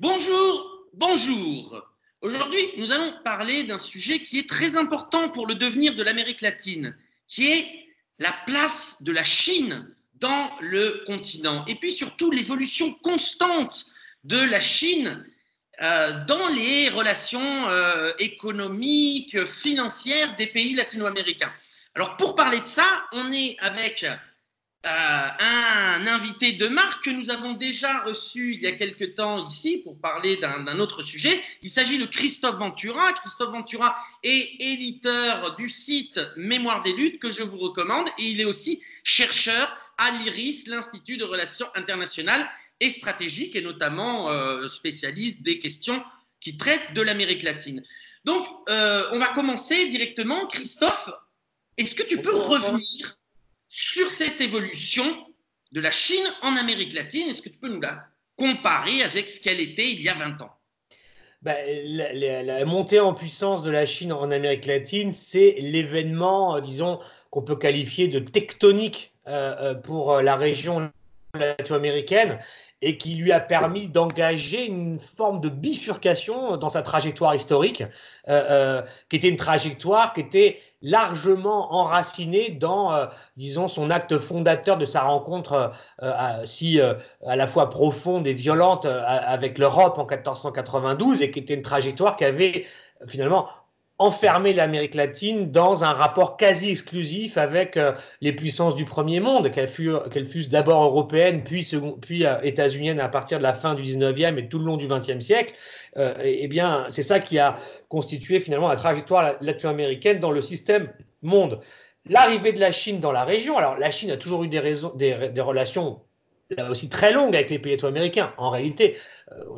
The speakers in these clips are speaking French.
Bonjour, bonjour. Aujourd'hui, nous allons parler d'un sujet qui est très important pour le devenir de l'Amérique latine, qui est la place de la Chine dans le continent et puis surtout l'évolution constante de la Chine dans les relations économiques, financières des pays latino-américains. Alors pour parler de ça, on est avec un invité de marque que nous avons déjà reçu il y a quelque temps ici pour parler d'un autre sujet. Il s'agit de Christophe Ventura. Christophe Ventura est éditeur du site Mémoire des luttes que je vous recommande et il est aussi chercheur à l'IRIS, l'Institut de relations internationales et stratégiques, et notamment spécialiste des questions qui traitent de l'Amérique latine. Donc, on va commencer directement. Christophe, est-ce que tu peux revenir sur cette évolution de la Chine en Amérique latine? Est-ce que tu peux nous la comparer avec ce qu'elle était il y a 20 ans? La montée en puissance de la Chine en Amérique latine, c'est l'événement, disons, qu'on peut qualifier de tectonique pour la région latino-américaine et qui lui a permis d'engager une forme de bifurcation dans sa trajectoire historique, qui était une trajectoire qui était largement enracinée dans, disons, son acte fondateur de sa rencontre à la fois profonde et violente avec l'Europe en 1492, et qui était une trajectoire qui avait finalement enfermer l'Amérique latine dans un rapport quasi exclusif avec les puissances du premier monde, qu'elles fussent d'abord européennes, puis états-uniennes à partir de la fin du 19e et tout le long du 20e siècle. Eh bien, c'est ça qui a constitué finalement la trajectoire latino-américaine dans le système monde. L'arrivée de la Chine dans la région, alors la Chine a toujours eu des relations là aussi très longue avec les pays latino-américains. En réalité,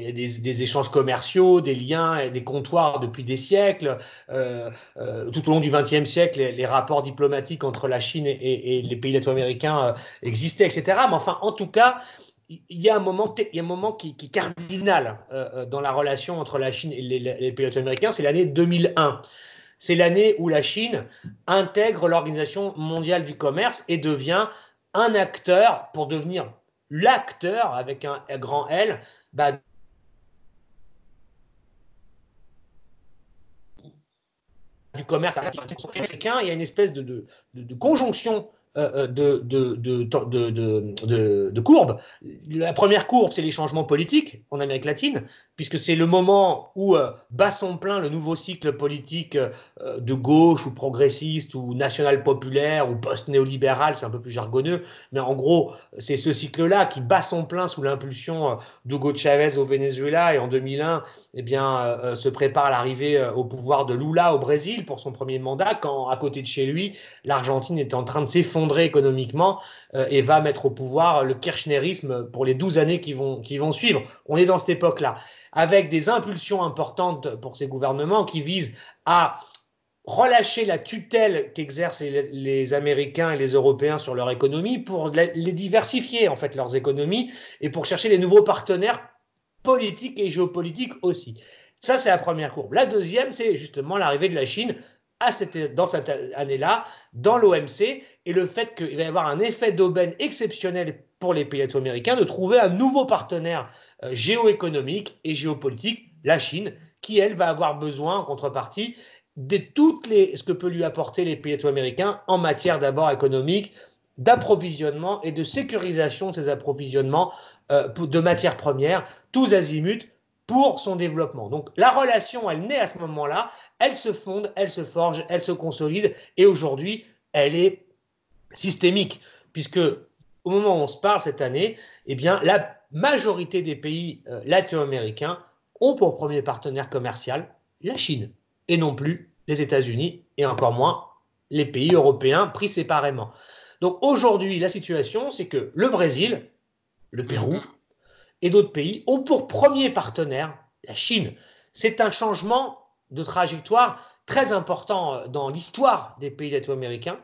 il y a des échanges commerciaux, des liens, des comptoirs depuis des siècles. Tout au long du XXe siècle, les rapports diplomatiques entre la Chine et les pays latino-américains existaient, etc. Mais enfin, en tout cas, il y a un moment qui est cardinal dans la relation entre la Chine et les pays latino-américains, c'est l'année 2001. C'est l'année où la Chine intègre l'Organisation mondiale du commerce et devient un acteur, pour devenir l'acteur avec un grand L, du commerce américain. Il y a une espèce de conjonction de courbes. La première courbe, c'est les changements politiques en Amérique latine, puisque c'est le moment où bat son plein le nouveau cycle politique de gauche ou progressiste ou national populaire ou post-néolibéral, c'est un peu plus jargonneux, mais en gros, c'est ce cycle-là qui bat son plein sous l'impulsion d'Hugo Chavez au Venezuela, et en 2001, eh bien, se prépare l'arrivée au pouvoir de Lula au Brésil pour son premier mandat, quand à côté de chez lui, l'Argentine est en train de s'effondrer économiquement et va mettre au pouvoir le kirchnerisme pour les 12 années qui vont suivre. On est dans cette époque-là, avec des impulsions importantes pour ces gouvernements qui visent à relâcher la tutelle qu'exercent les Américains et les Européens sur leur économie pour les diversifier, en fait, leurs économies, et pour chercher des nouveaux partenaires politiques et géopolitiques aussi. Ça, c'est la première courbe. La deuxième, c'est justement l'arrivée de la Chine dans cette année-là, dans l'OMC, et le fait qu'il va y avoir un effet d'aubaine exceptionnel pour les pays latino-américains de trouver un nouveau partenaire géoéconomique et géopolitique, la Chine, qui, elle, va avoir besoin, en contrepartie, de ce que peut lui apporter les pays latino-américains en matière d'abord économique, d'approvisionnement et de sécurisation de ces approvisionnements de matières premières, tous azimuts, pour son développement. Donc la relation, elle naît à ce moment-là, elle se fonde, elle se forge, elle se consolide, et aujourd'hui, elle est systémique, puisque au moment où on se parle cette année, eh bien, la majorité des pays latino-américains ont pour premier partenaire commercial la Chine, et non plus les États-Unis, et encore moins les pays européens pris séparément. Donc aujourd'hui, la situation, c'est que le Brésil, le Pérou et d'autres pays ont pour premier partenaire la Chine. C'est un changement de trajectoire très important dans l'histoire des pays latino-américains.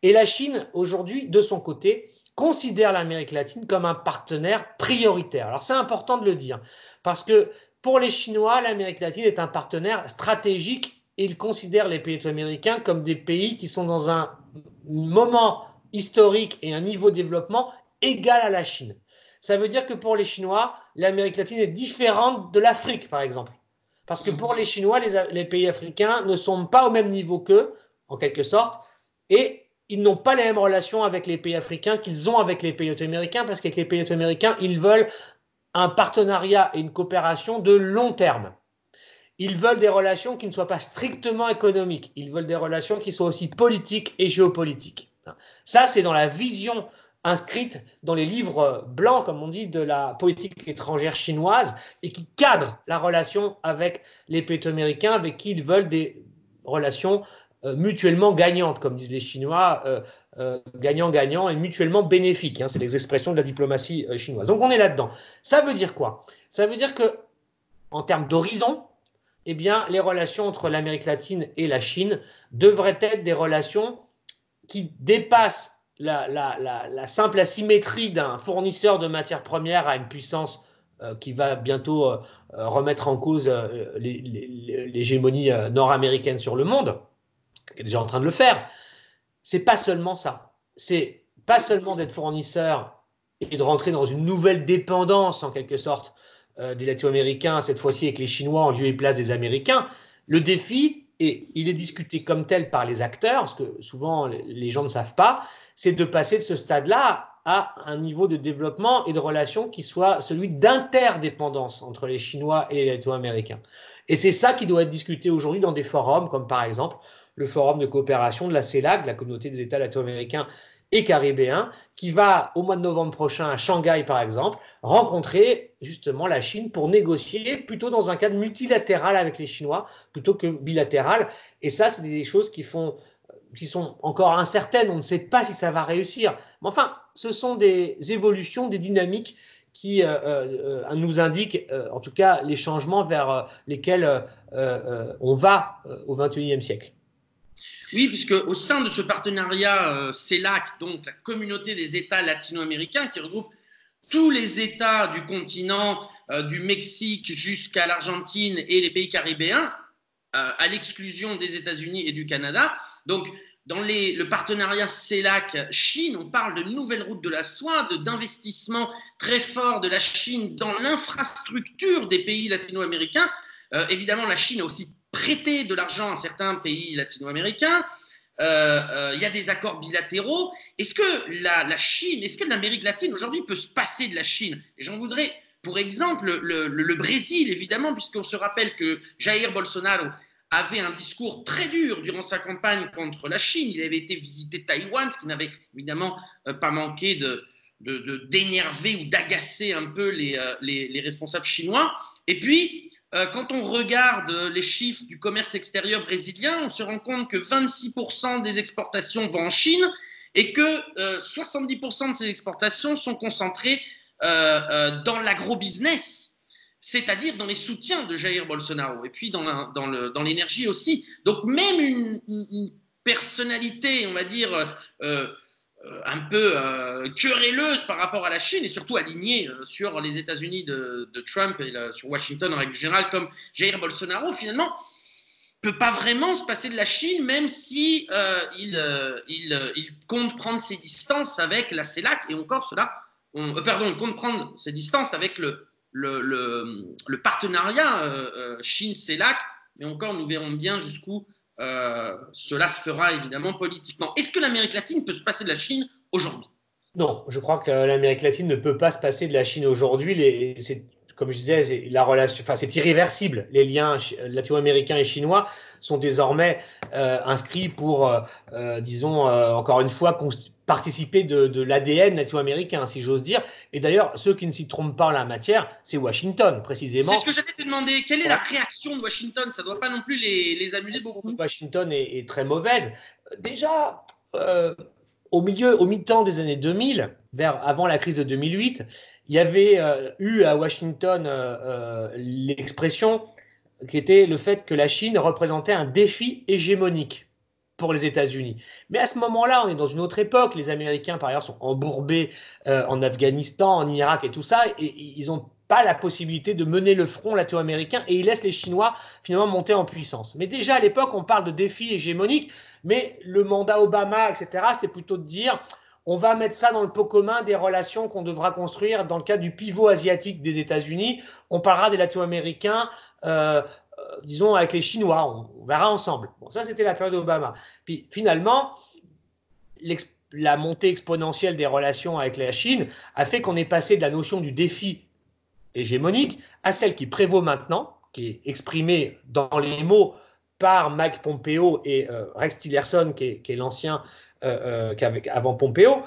Et la Chine, aujourd'hui, de son côté, considère l'Amérique latine comme un partenaire prioritaire. Alors c'est important de le dire, parce que pour les Chinois, l'Amérique latine est un partenaire stratégique, et ils considèrent les pays latino-américains comme des pays qui sont dans un moment historique et un niveau de développement égal à la Chine. Ça veut dire que pour les Chinois, l'Amérique latine est différente de l'Afrique, par exemple. Parce que pour les Chinois, les pays africains ne sont pas au même niveau qu'eux, en quelque sorte, et ils n'ont pas les mêmes relations avec les pays africains qu'ils ont avec les pays américains, parce qu'avec les pays américains, ils veulent un partenariat et une coopération de long terme. Ils veulent des relations qui ne soient pas strictement économiques. Ils veulent des relations qui soient aussi politiques et géopolitiques. Ça, c'est dans la vision inscrite dans les livres blancs, comme on dit, de la politique étrangère chinoise et qui cadre la relation avec les pays américains avec qui ils veulent des relations mutuellement gagnantes, comme disent les Chinois, gagnant-gagnant et mutuellement bénéfiques. C'est les expressions de la diplomatie chinoise. Donc on est là-dedans. Ça veut dire quoi? Ça veut dire que, en termes d'horizon, eh bien, les relations entre l'Amérique latine et la Chine devraient être des relations qui dépassent la simple asymétrie d'un fournisseur de matières premières à une puissance qui va bientôt remettre en cause l'hégémonie nord-américaine sur le monde, qui est déjà en train de le faire. C'est pas seulement ça. C'est pas seulement d'être fournisseur et de rentrer dans une nouvelle dépendance, en quelque sorte, des Latino-Américains, cette fois-ci avec les Chinois en lieu et place des Américains. Le défi, et il est discuté comme tel par les acteurs, parce que souvent les gens ne savent pas, c'est de passer de ce stade-là à un niveau de développement et de relation qui soit celui d'interdépendance entre les Chinois et les Latino-Américains. Et c'est ça qui doit être discuté aujourd'hui dans des forums, comme par exemple le forum de coopération de la CELAC, la communauté des États latino-américains et caribéens, qui va, au mois de novembre prochain, à Shanghai par exemple, rencontrer justement la Chine pour négocier plutôt dans un cadre multilatéral avec les Chinois plutôt que bilatéral. Et ça, c'est des choses qui sont encore incertaines. On ne sait pas si ça va réussir. Mais enfin, ce sont des évolutions, des dynamiques qui nous indiquent, en tout cas, les changements vers lesquels on va au XXIe siècle. Oui, puisque au sein de ce partenariat CELAC, donc la communauté des États latino-américains qui regroupe tous les États du continent, du Mexique jusqu'à l'Argentine et les pays caribéens, à l'exclusion des États-Unis et du Canada. Donc, dans le partenariat CELAC-Chine, on parle de nouvelles routes de la soie, d'investissements très forts de la Chine dans l'infrastructure des pays latino-américains. Évidemment, la Chine a aussi prêté de l'argent à certains pays latino-américains. Il y a des accords bilatéraux. Est-ce que la Chine, est-ce que l'Amérique latine aujourd'hui peut se passer de la Chine? Et j'en voudrais pour exemple le Brésil, évidemment, puisqu'on se rappelle que Jair Bolsonaro avait un discours très dur durant sa campagne contre la Chine. Il avait été visiter Taïwan, ce qui n'avait évidemment pas manqué d'énerver ou d'agacer un peu les responsables chinois. Et puis, quand on regarde les chiffres du commerce extérieur brésilien, on se rend compte que 26% des exportations vont en Chine et que 70% de ces exportations sont concentrées dans l'agrobusiness, c'est-à-dire dans les soutiens de Jair Bolsonaro et puis dans l'énergie aussi. Donc même une personnalité, on va dire, un peu querelleuse par rapport à la Chine et surtout alignée sur les États-Unis de Trump et sur Washington en règle générale, comme Jair Bolsonaro, finalement, peut pas vraiment se passer de la Chine, même si il compte prendre ses distances avec la CELAC et encore cela. Il compte prendre ses distances avec le partenariat Chine-CELAC, mais encore nous verrons bien jusqu'où cela se fera évidemment politiquement. Est-ce que l'Amérique latine peut se passer de la Chine aujourd'hui? Non, je crois que l'Amérique latine ne peut pas se passer de la Chine aujourd'hui. Comme je disais, la relation, enfin, c'est irréversible. Les liens latino-américains et chinois sont désormais inscrits pour, disons, encore une fois, participer de l'ADN latino-américain, si j'ose dire. Et d'ailleurs, ceux qui ne s'y trompent pas en la matière, c'est Washington, précisément. C'est ce que j'allais te demander. Quelle est la réaction de Washington? Ça ne doit pas non plus les amuser beaucoup. Washington est très mauvaise. Déjà, au mi-temps des années 2000, avant la crise de 2008, il y avait eu à Washington l'expression qui était le fait que la Chine représentait un défi hégémonique pour les États-Unis. Mais à ce moment-là, on est dans une autre époque. Les Américains, par ailleurs, sont embourbés en Afghanistan, en Irak et tout ça, et ils n'ont pas la possibilité de mener le front latino-américain et ils laissent les Chinois finalement monter en puissance. Mais déjà à l'époque, on parle de défi hégémonique, mais le mandat Obama, etc., c'était plutôt de dire on va mettre ça dans le pot commun des relations qu'on devra construire dans le cadre du pivot asiatique des États-Unis. On parlera des Latino-Américains, disons, avec les Chinois. On verra ensemble. Bon, ça, c'était la période Obama. Puis finalement, la montée exponentielle des relations avec la Chine a fait qu'on est passé de la notion du défi hégémonique à celle qui prévaut maintenant, qui est exprimée dans les mots par Mike Pompeo et Rex Tillerson, qui est l'ancien avant Pompeo.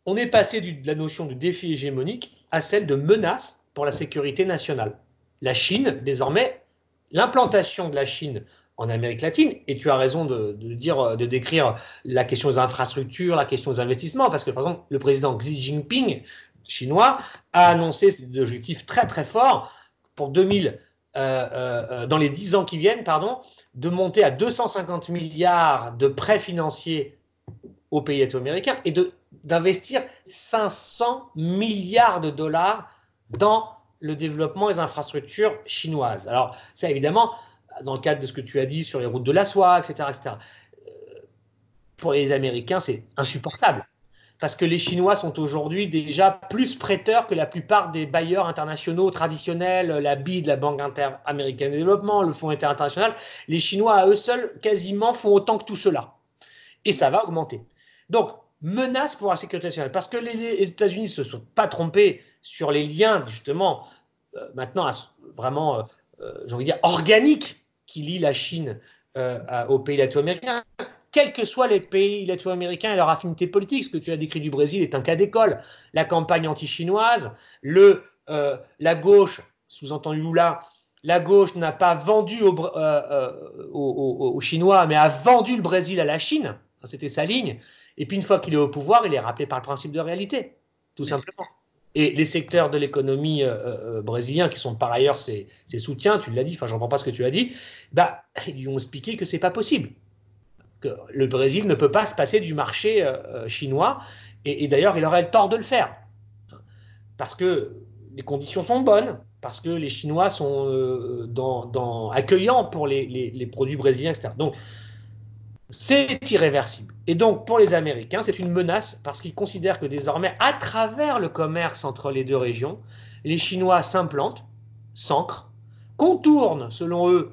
On est passé de la notion de défi hégémonique à celle de menace pour la sécurité nationale. La Chine, désormais, l'implantation de la Chine en Amérique latine, et tu as raison de décrire la question des infrastructures, la question des investissements, parce que par exemple, le président Xi Jinping, chinois, a annoncé des objectifs très très forts pour 2000, dans les 10 ans qui viennent, de monter à 250 milliards de prêts financiers aux pays latino-américains et d'investir 500 milliards de dollars dans le développement des infrastructures chinoises. Alors, ça évidemment, dans le cadre de ce que tu as dit sur les routes de la soie, etc., etc. Pour les Américains, c'est insupportable. Parce que les Chinois sont aujourd'hui déjà plus prêteurs que la plupart des bailleurs internationaux traditionnels, la BID, la Banque américaine de développement, le Fonds monétaire international. Les Chinois, à eux seuls, quasiment font autant que tout cela. Et ça va augmenter. Donc, menace pour la sécurité nationale. Parce que les États-Unis ne se sont pas trompés sur les liens, justement, maintenant, vraiment, j'ai envie de dire, organiques qui lient la Chine aux pays latino-américains. Quels que soient les pays latino-américains et leur affinité politique, ce que tu as décrit du Brésil est un cas d'école. La campagne anti-chinoise, la gauche, sous-entendu Lula, la gauche n'a pas vendu aux Chinois, mais a vendu le Brésil à la Chine. C'était sa ligne. Et puis une fois qu'il est au pouvoir, il est rappelé par le principe de réalité, tout simplement. Et les secteurs de l'économie brésilien, qui sont par ailleurs ses soutiens, tu l'as dit, enfin je ne reprends pas ce que tu as dit, ils lui ont expliqué que ce n'est pas possible. Que le Brésil ne peut pas se passer du marché chinois, et d'ailleurs il aurait le tort de le faire, parce que les conditions sont bonnes, parce que les Chinois sont accueillants pour les produits brésiliens, etc. Donc c'est irréversible. Et donc pour les Américains, c'est une menace, parce qu'ils considèrent que désormais, à travers le commerce entre les deux régions, les Chinois s'implantent, s'ancrent, contournent selon eux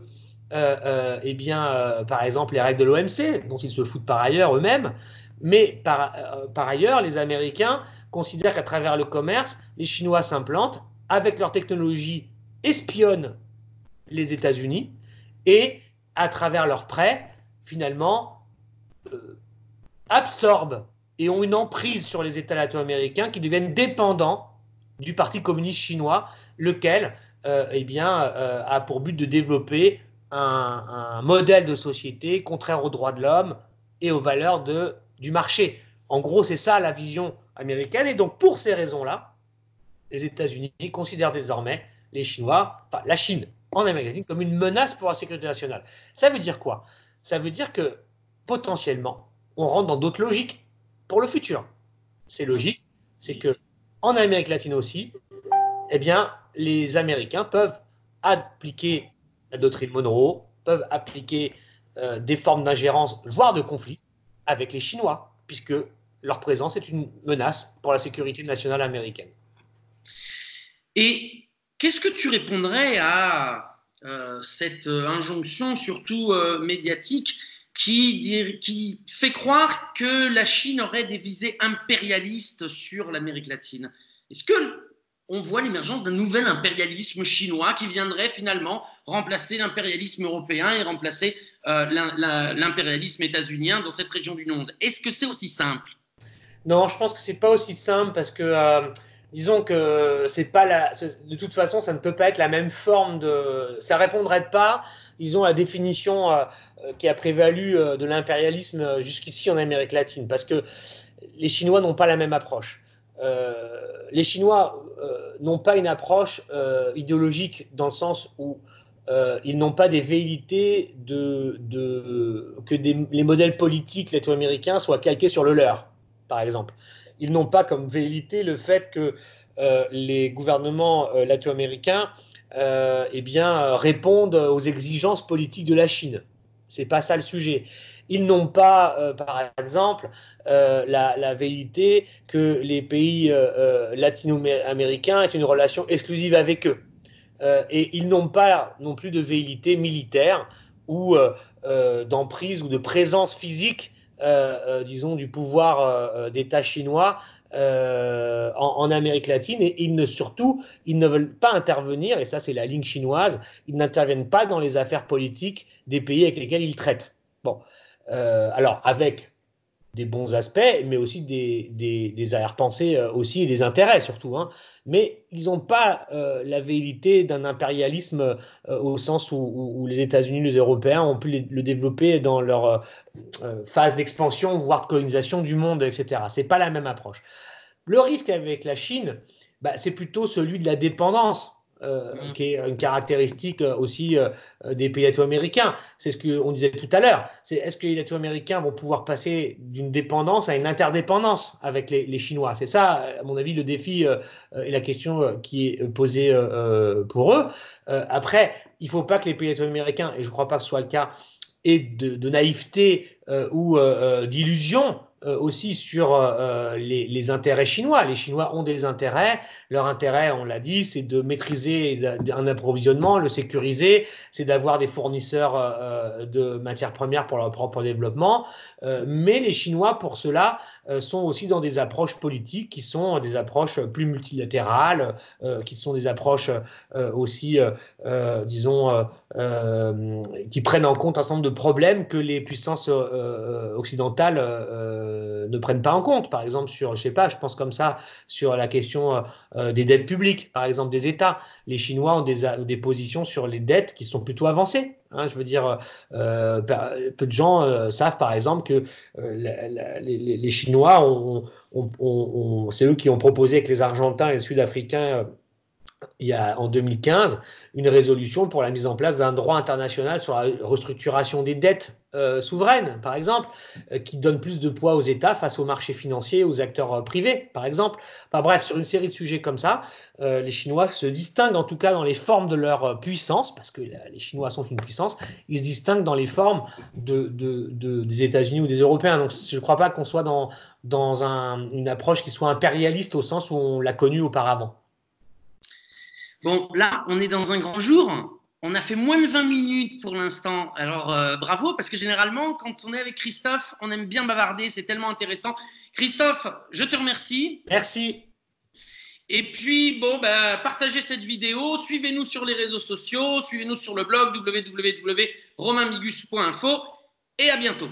par exemple, les règles de l'OMC, dont ils se foutent par ailleurs eux-mêmes, mais par ailleurs, les Américains considèrent qu'à travers le commerce, les Chinois s'implantent, avec leur technologie, espionnent les États-Unis, et à travers leurs prêts, finalement, absorbent et ont une emprise sur les États latino-américains qui deviennent dépendants du Parti communiste chinois, lequel a pour but de développer un modèle de société contraire aux droits de l'homme et aux valeurs du marché. En gros, c'est ça la vision américaine. Et donc, pour ces raisons-là, les États-Unis considèrent désormais les Chinois, enfin la Chine en Amérique latine, comme une menace pour la sécurité nationale. Ça veut dire quoi? Ça veut dire que, potentiellement, on rentre dans d'autres logiques pour le futur. C'est logique, c'est qu'en Amérique latine aussi, les Américains peuvent appliquer la doctrine Monroe, peuvent appliquer des formes d'ingérence, voire de conflit, avec les Chinois, puisque leur présence est une menace pour la sécurité nationale américaine. Et qu'est-ce que tu répondrais à cette injonction, surtout médiatique, qui fait croire que la Chine aurait des visées impérialistes sur l'Amérique latine? Est-ce que on voit l'émergence d'un nouvel impérialisme chinois qui viendrait finalement remplacer l'impérialisme européen et remplacer l'impérialisme états-unien dans cette région du monde? Est-ce que c'est aussi simple? Non, je pense que c'est pas aussi simple, parce que disons que c'est pas de toute façon, ça ne peut pas être la même forme ça répondrait pas, disons, à la définition qui a prévalu de l'impérialisme jusqu'ici en Amérique latine, parce que les Chinois n'ont pas la même approche. Les Chinois n'ont pas une approche idéologique, dans le sens où ils n'ont pas des velléités que les modèles politiques latino-américains soient calqués sur le leur, par exemple. Ils n'ont pas comme velléité le fait que les gouvernements latino-américains répondent aux exigences politiques de la Chine. C'est pas ça le sujet. Ils n'ont pas, par exemple, la velléité que les pays latino-américains aient une relation exclusive avec eux. Et ils n'ont pas non plus de velléité militaire ou d'emprise ou de présence physique, disons, du pouvoir d'État chinois en Amérique latine. Et surtout, ils ne veulent pas intervenir, et ça c'est la ligne chinoise, ils n'interviennent pas dans les affaires politiques des pays avec lesquels ils traitent. Bon, alors avec des bons aspects, mais aussi des arrière-pensées aussi et des intérêts surtout. Hein. Mais ils n'ont pas la velléité d'un impérialisme au sens où les États-Unis, les Européens ont pu le développer dans leur phase d'expansion, voire de colonisation du monde, etc. Ce n'est pas la même approche. Le risque avec la Chine, c'est plutôt celui de la dépendance. Qui est une caractéristique aussi des pays latino-américains. C'est ce qu'on disait tout à l'heure. Est-ce que les latino-américains vont pouvoir passer d'une dépendance à une interdépendance avec les Chinois? C'est ça, à mon avis, le défi et la question qui est posée pour eux. Après, il ne faut pas que les pays latino-américains, et je ne crois pas que ce soit le cas, aient de naïveté ou d'illusion aussi sur les intérêts chinois. Les Chinois ont des intérêts. Leur intérêt, on l'a dit, c'est de maîtriser un approvisionnement, le sécuriser, c'est d'avoir des fournisseurs de matières premières pour leur propre développement. Mais les Chinois, pour cela, sont aussi dans des approches politiques qui sont des approches plus multilatérales, qui sont des approches aussi, disons, qui prennent en compte un certain nombre de problèmes que les puissances occidentales ne prennent pas en compte. Par exemple, je sais pas, je pense comme ça sur la question des dettes publiques, par exemple des États. Les Chinois ont des positions sur les dettes qui sont plutôt avancées. Hein, je veux dire, peu de gens savent par exemple que les Chinois c'est eux qui ont proposé avec les Argentins et les Sud-Africains en 2015 une résolution pour la mise en place d'un droit international sur la restructuration des dettes souveraines, par exemple, qui donne plus de poids aux États face aux marchés financiers, aux acteurs privés, par exemple. Enfin, bref, sur une série de sujets comme ça, les Chinois se distinguent en tout cas dans les formes de leur puissance, parce que les Chinois sont une puissance, ils se distinguent dans les formes des États-Unis ou des Européens. Donc je ne crois pas qu'on soit dans une approche qui soit impérialiste au sens où on l'a connue auparavant. Bon, là, on est dans un grand jour. On a fait moins de 20 minutes pour l'instant. Alors, bravo, parce que généralement, quand on est avec Christophe, on aime bien bavarder. C'est tellement intéressant. Christophe, je te remercie. Merci. Et puis, partagez cette vidéo. Suivez-nous sur les réseaux sociaux. Suivez-nous sur le blog www.romainmigus.info. Et à bientôt.